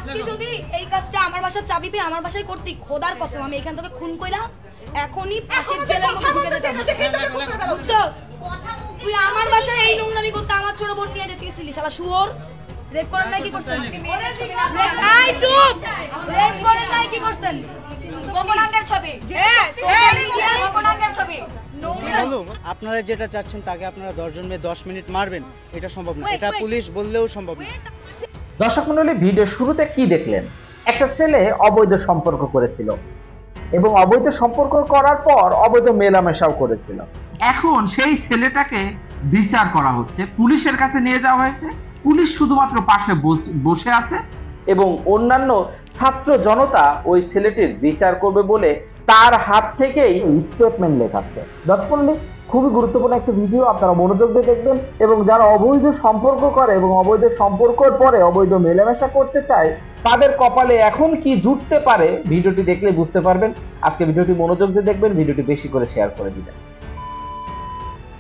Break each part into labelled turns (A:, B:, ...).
A: আজকে যদি এই কাজটা আমার বাসার চাবি পেয়ে আমার বাসায় করতি, খোদার কসম আমি এখান থেকে খুন কইরা এখনই পাশের জেলের মধ্যে ঢুকে যেতাম। বুঝছস? তুই আমার বাসায় এই নোংরামি করতে আমার ছোট বোন নিয়ে যেতে গেছিলি, শালা শুয়োর। রেপ করেন নাই কি করছেন? এই চুপ! রেপ করেন নাই কি করছেন?
B: গোপনাঙ্গের ছবি, সোশ্যাল মিডিয়া গোপনাঙ্গের ছবি।
C: আপনারা যেটা চাচ্ছেন তাকে আপনারা 10 জন মেয়ে 10 মিনিট মারবেন, এটা সম্ভব না। এটা পুলিশ বললেও সম্ভব না।
D: দর্শক মণ্ডলী, ভিডিও শুরুতে কি দেখলেন? একটা ছেলে অবৈধ সম্পর্ক করেছিল এবং অবৈধ সম্পর্ক করার পর অবৈধ মেলামেশাও করেছিল। এখন সেই ছেলেটাকে বিচার করা হচ্ছে, পুলিশের কাছে নিয়ে যাওয়া হয়েছে। পুলিশ শুধুমাত্র পাশে বসে আছে এবং অন্যান্য ছাত্র জনতা ওই ছেলেটির বিচার করবে বলে তার হাত থেকেই স্টেটমেন্ট লেখাচ্ছে। দর্শক মণ্ডলী, খুবই গুরুত্বপূর্ণ একটা ভিডিও, আপনারা মনোযোগ দিয়ে দেখবেন। এবং যারা অবৈধ সম্পর্ক করে এবং অবৈধ সম্পর্কের পরে অবৈধ মেলামেশা করতে চায় তাদের কপালে এখন কি জুটতে পারে, ভিডিওটি দেখলে বুঝতে পারবেন। আজকে ভিডিওটি মনোযোগ দিয়ে দেখবেন, ভিডিওটি বেশি করে শেয়ার করে দিবেন।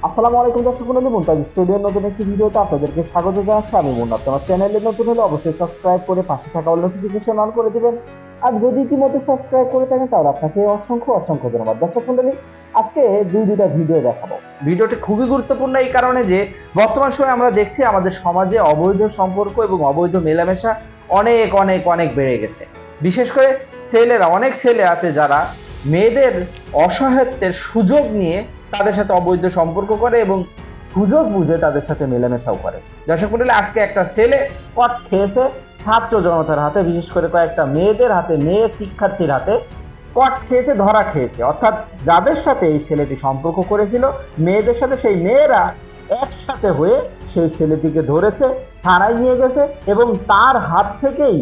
D: আসসালামু আলাইকুম দর্শক মণ্ডলী, মুনতাজ স্টুডিওর নতুন একটি ভিডিওতে আপনাদেরকে স্বাগত জানাচ্ছি। আমি মুন্না। আমার চ্যানেলে নতুন হলে অবশ্যই সাবস্ক্রাইব করে পাশে থাকা অল নোটিফিকেশন অন করে দিবেন। আর যদি ইতিমধ্যে সাবস্ক্রাইব করে থাকেন তাহলে আপনাকে অসংখ্য অসংখ্য ধন্যবাদ। দর্শক মণ্ডলী, আজকে দুইটা ভিডিও দেখাবো। ভিডিওটি খুবই গুরুত্বপূর্ণ এই কারণে যে বর্তমান সময়ে আমরা দেখছি আমাদের সমাজে অবৈধ সম্পর্ক এবং অবৈধ মেলামেশা অনেক অনেক অনেক বেড়ে গেছে। বিশেষ করে ছেলেরা, অনেক ছেলে আছে যারা মেয়েদের অসহায়ত্বের সুযোগ নিয়ে তাদের সাথে অবৈধ সম্পর্ক করে এবং সুযোগ বুঝে তাদের সাথে মেলামেশাও করে। দর্শক মণ্ডলী, আজকে একটা ছেলে কট খেয়েছে ছাত্র জনতার হাতে, বিশেষ করে কয়েকটা মেয়েদের হাতে, মেয়ে শিক্ষার্থীর হাতে কট খেয়েছে, ধরা খেয়েছে। অর্থাৎ যাদের সাথে এই ছেলেটি সম্পর্ক করেছিল মেয়েদের সাথে, সেই মেয়েরা একসাথে হয়ে সেই ছেলেটিকে ধরেছে, থানায় নিয়ে গেছে এবং তার হাত থেকেই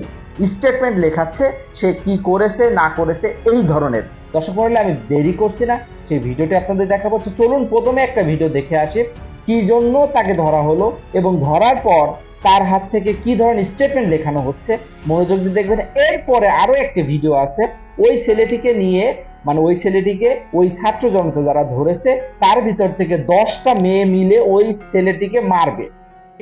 D: স্টেটমেন্ট লেখাচ্ছে সে কি করেছে না করেছে এই ধরনের। দর্শক মণ্ডলী, আমি দেরি করছি না, সেই ভিডিওটি আপনাদের দেখাবো। চলুন প্রথমে একটা ভিডিও দেখে আসি কি জন্য তাকে ধরা হলো এবং ধরার পর তার হাত থেকে কি ধরনের স্টেটমেন্ট লেখানো হচ্ছে, মনোযোগ দিয়ে দেখবেন। এরপরে আরো একটি ভিডিও আছে ওই ছেলেটিকে নিয়ে, মানে ওই ছেলেটিকে ওই ছাত্র জনতা যারা ধরেছে তার ভিতর থেকে 10টা মেয়ে মিলে ওই ছেলেটিকে মারবে,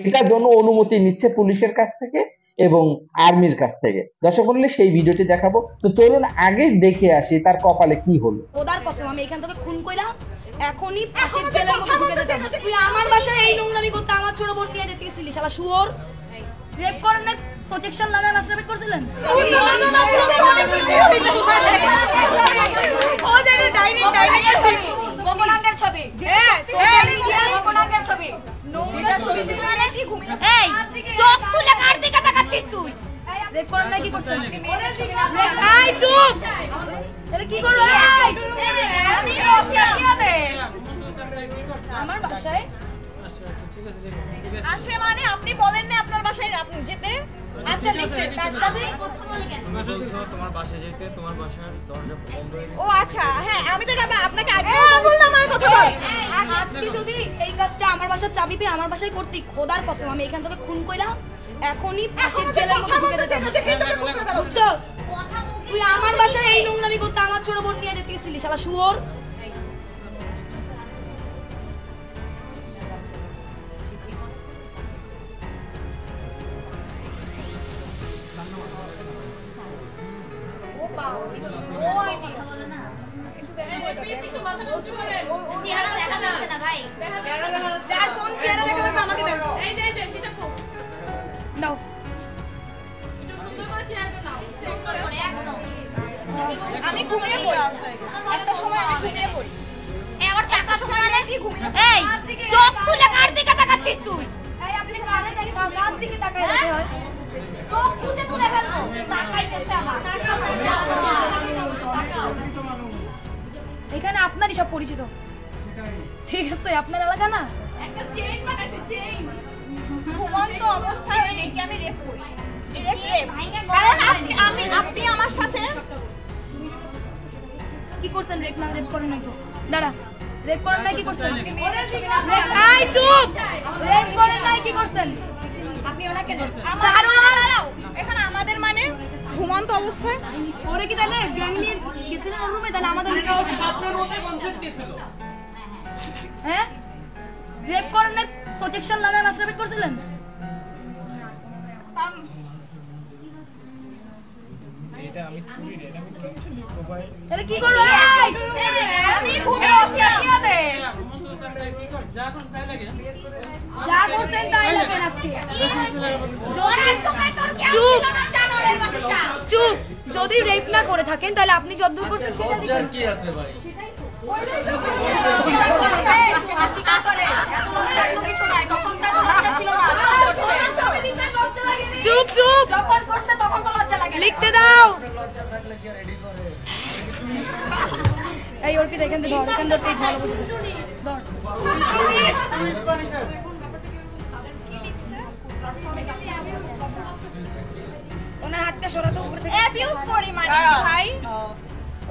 D: এটার জন্য অনুমতি নিচ্ছে পুলিশের কাছ থেকে এবং আর্মির কাছ থেকে। দর্শক মণ্ডলী, সেই ভিডিওটি দেখাবো। তো চলুন আগে দেখে আসি তার কপালে কি হলো।
A: খোদার কসম আমি এখান থেকে খুন কইরা এখনই পাশের জেলের মধ্যে ঢুকে যেতাম। তুই আমার বাসায় এই নোংরামি করতে আমার ছোট বোন নিয়ে যেতে গেছিলি, শালা শুয়োর। রেপ করেন না, প্রোটেকশন লাগায় মাস্টারবেট করছিলেন।
B: গোপনাঙ্গের ছবি, সোশ্যাল মিডিয়া গোপনাঙ্গের ছবি।
E: এই চোখ তুলে কার দিকে তাকাচ্ছিস তুই?
A: রেপ করেন না কি করছেন? এই চুপ! এটা কি করো?
B: আমি বলছি আপনি
A: আমার বাসায়
B: আসে মানে আপনি বলেন না আপনার বাসায় আপনি যেতে।
A: আচ্ছা লিখছে তার সাথে
F: তুমি বলছো তোমার বাসায় যেতে, তোমার বাসার দরজা বন্ধ হয়ে গেছে।
B: ও আচ্ছা, হ্যাঁ আমি তো আপনাকে আগে বললাম আমার কথা বল।
A: আজকে যদি এই কাজটা আমার বাসার চাবি পেয়ে আমার বাসায় করতি, খোদার কসম আমি এখান থেকে খুন কইরা এখনই পাশের জেলের মধ্যে ঢুকে যেতাম। বুঝছস? তুই আমার বাসায় এই নোংরামি করতে আমার ছোট বোন নিয়ে যেতে গেছিলি, শালা শুয়োর।
E: চেহারা দেখা যাচ্ছে না ভাই।
A: যার কোন চেহারা দেখা যাবে আমাকে দেখো। এই যে সেটা কো নাও,
E: একটু সুন্দর করে চেহারাটা নাও, সুন্দর করে একদম।
B: আমি ঘুমিয়ে পড়ি, একটা সময় আমি ঘুমিয়ে পড়ি।
E: এই আবার তাকাচ্ছ মানে কি ঘুমিয়ে? এই চোখ তুলে কার দিকে তাকাচ্ছিস তুই?
A: এই আপনি কানে দেখো, কার দিকে তাকায় রাখতে হয়।
E: চোখ মুছে তুলে ফেলবো। তাকাইতেছে আবার।
A: এখানে আপনারই সব পরিচিত, ঠিক আছে? আপনার এলাকা না?
B: একটা চেইন বানাইছে, চেইন। ঘুমন্ত অবস্থায় মেয়েকে আমি রেপ করি। কারণ আপনি আমার সাথে
A: কি করছেন? রেপ না রেপ করেন নাই তো? দাঁড়া, রেপ করেন নাই কি করছেন? এই চুপ! রেপ করেন নাই কি করছেন?
B: আপনি ওনাকে দাঁড়াও। এখানে আমাদের মানে ঘুমন্ত অবস্থায়
A: ওরে কি তাহলে গ্যাং নিয়ে গেছিলেন ওর রুমে? তাহলে আমাদের
F: আপনার মতে কনসেপ্ট নিছিল।
A: হ্যাঁ, রেপ করেন নাই, প্রোটেকশন লাগায় মাস্টারবেট করছিলেন।
F: আমি তুলি রে আমি কিছু লিখবো ভাই
A: তাহলে কি করবে?
B: আমি ঘুরে আছি কি হবে
F: এখন তো স্যার কি কর যা কোন তাই লাগে
A: যা করছেন তাই লাগেন আজকে।
B: জোরের সময় তোর কি
A: চুপ।
B: ছিল না জানোরের বাচ্চা
A: চুপ। যদি রেপ না করে থাকেন তাহলে আপনি যতদূর করছেন সেটা দিবেন।
G: কি আছে ভাই
B: স্বীকার করে এত লজ্জার তো কিছু নাই তখন তো এত লজ্জা ছিল না
A: চুপ চুপ।
B: যখন করছে তখন তো লজ্জা লাগে
A: লিখতে দাও।
G: লজ্জা থাকলে কি আর এডি করে
A: এই অর্পিতা এখান থেকে ধর, এখান ধর, প্লিজ ভালো বুঝেছে ধর।
F: পুলিশ পানিশার
A: ওনার হাতটা সরাতো উপরে থেকে।
B: অ্যাবিউজ করি মানে ভাই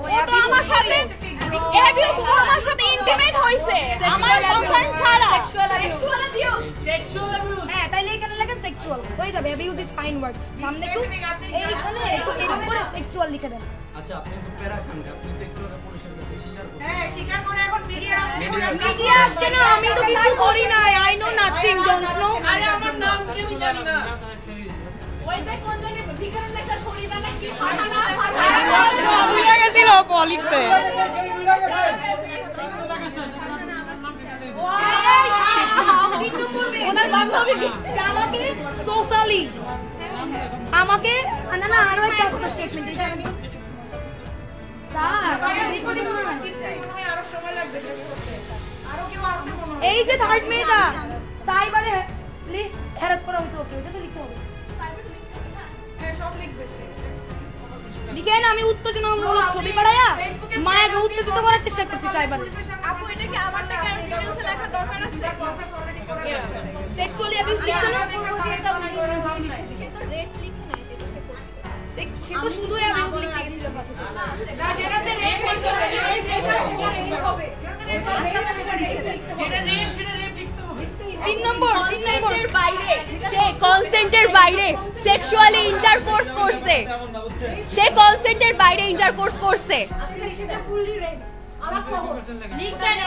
B: ও তো আমার সাথে অ্যাবিউজ ও আমার সাথে ইন্টিমেট হইছে আমার কনসার্ন ছাড়া সেক্সুয়াল অ্যাবিউজ
A: হ্যাঁ, তাইলে এখানে লেখা সেক্সুয়াল হয়ে যাবে। Abuse is fine word. সামনে একটু এইখানে একটু এর উপরে সেক্সুয়াল লিখে দেন।
G: আচ্ছা আপনি তো প্যারা খান আপনি তো একটু আগে পুলিশের কাছে স্বীকার করছেন
A: মিডিয়া আসছে না, আমি তো কিছু করি নাই। I know nothing Jon Snow.
F: আমার নাম কেউ জানি না
B: ওইটা কোন জায়গায় ভিখারি লেখা করিবা নাকি ফাটানা
A: ভুলে গেছিল লিখতে। ওনার বান্ধবী আমাকে সোশ্যালি আমাকে না না আরো একটা স্টেটমেন্ট স্যার এই যে থার্ড মেয়েটা সাইবারে হ্যারাস করা হয়েছে ওকে ওটা তো লিখতে হবে। লিখেন আমি উত্তেজনামূলক ছবি পাঠাইয়া মায়াকে উত্তেজিত করার চেষ্টা করছি সাইবারে।
B: আপু এটা কি আমার থেকে আর ডিটেইলসে লেখা দরকার আছে
A: সেক্সুয়ালি অ্যাবিউজ লিখছে না?
B: সে তো রেট লিখে নাই যেটা সে করছে
A: সে তো শুধু অ্যাবিউজ লিখতে গেছিল পাশে।
B: যেটাতে রেট হইছে হবে
A: তিন নম্বর
B: বাইরে সে কনসেন্টের বাইরে সেক্সুয়ালি ইন্টারকোর্স করছে সে কনসেন্টের বাইরে ইন্টারকোর্স করছে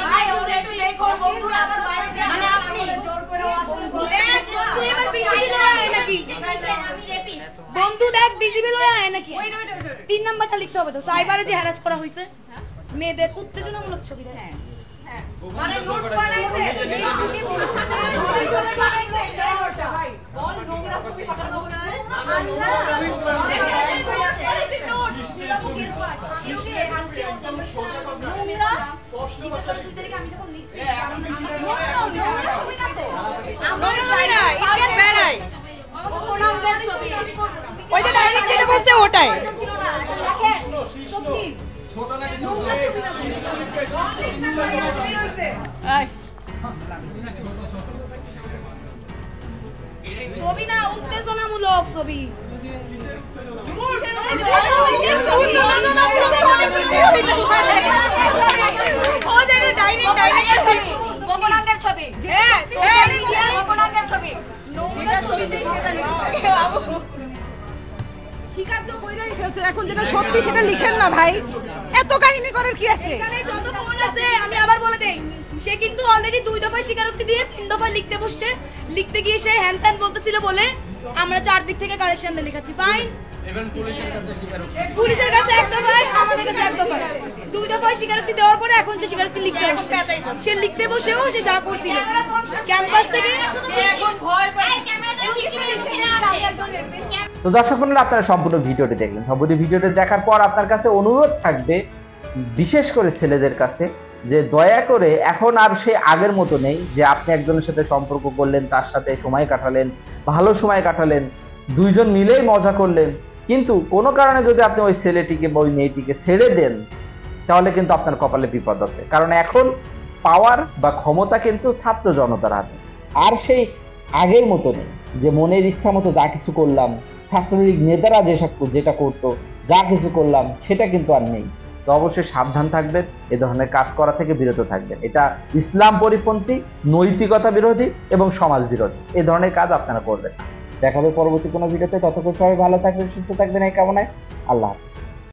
A: ভাই ওরে একটু দেখো বন্ধুরা আবার বাইরে যায় মানে আপনি জোর করে আসলে বলে বন্ধু এবার বিজিবি লয়ে আয় নাকি?
E: আমি রেপিস্ট
A: বন্ধু দেখ বিজিবি লয়ে আয় নাকি? তিন নাম্বারটা লিখতে হবে তো সাইবারে যে হ্যারাস করা হইছে মেয়েদের উত্তেজনামূলক ছবি দেখ।
B: মানে নোটস বানাইছে আপনি বলেন ছবি বানাইছে সে করছে ভাই বল নোংরা ছবি পাঠানো হয়েছে
A: ওটাই
F: ছোট নাকি
A: ছবি না উত্তেজনামূলক ছবি।
B: গোপনাঙ্গের ছবি গোপনাঙ্গের ছবি যেটা ছবিতে সেটা
H: স্বীকার তো কইরাই ফেলছে এখন যেটা সত্যি সেটা লিখেন না ভাই এত কাহিনী করার কি আছে
A: এখানে যত ফোন আছে আমি আবার বলে দেই সে কিন্তু অলরেডি 2 দফা স্বীকারোক্তি দিয়ে 3 দফা লিখতে বসছে। লিখতে গিয়ে সে হ্যান ত্যান বলতেছিল বলে আমরা 4 দিক থেকে কারেকশন দিয়ে লিখাচ্ছি। ফাইন
G: ইভেন পুলিশের কাছে স্বীকার
A: পুলিশের কাছে এক দফায় আমাদের কাছে এক দফায় 2 দফায় স্বীকারোক্তি দেওয়ার পরে এখন সে স্বীকারোক্তি লিখতে বসছে। সে লিখতে বসেও সে যা করছিল ক্যাম্পাস থেকে
B: এখন ভয় পায়
D: তো দর্শক মণ্ডলী আপনারা সম্পূর্ণ ভিডিওটি দেখলেন। সম্পূর্ণ ভিডিওটি দেখার পর আপনার কাছে অনুরোধ থাকবে বিশেষ করে ছেলেদের কাছে যে দয়া করে এখন আর সে আগের মতো নেই যে আপনি একজনের সাথে সম্পর্ক করলেন, তার সাথে সময় কাটালেন, ভালো সময় কাটালেন, দুইজন মিলেই মজা করলেন, কিন্তু কোনো কারণে যদি আপনি ওই ছেলেটিকে বা ওই মেয়েটিকে ছেড়ে দেন তাহলে কিন্তু আপনার কপালে বিপদ আছে। কারণ এখন পাওয়ার বা ক্ষমতা কিন্তু ছাত্র জনতার হাতে। আর সেই আগের মতো নেই যে মনের ইচ্ছা মতো যা কিছু করলাম, ছাত্রলীগ নেতারা যেটা করতো যা কিছু করলাম সেটা কিন্তু আর নেই। তো অবশ্যই সাবধান থাকবেন, এ ধরনের কাজ করা থেকে বিরত থাকবেন। এটা ইসলাম পরিপন্থী, নৈতিকতা বিরোধী এবং সমাজ বিরোধী। এই ধরনের কাজ আপনারা করবেন না। দেখা হবে পরবর্তী কোনো ভিডিওতে। ততক্ষণ সবাই ভালো থাকবেন, সুস্থ থাকবেন এই কামনায়। আল্লাহ হাফেজ।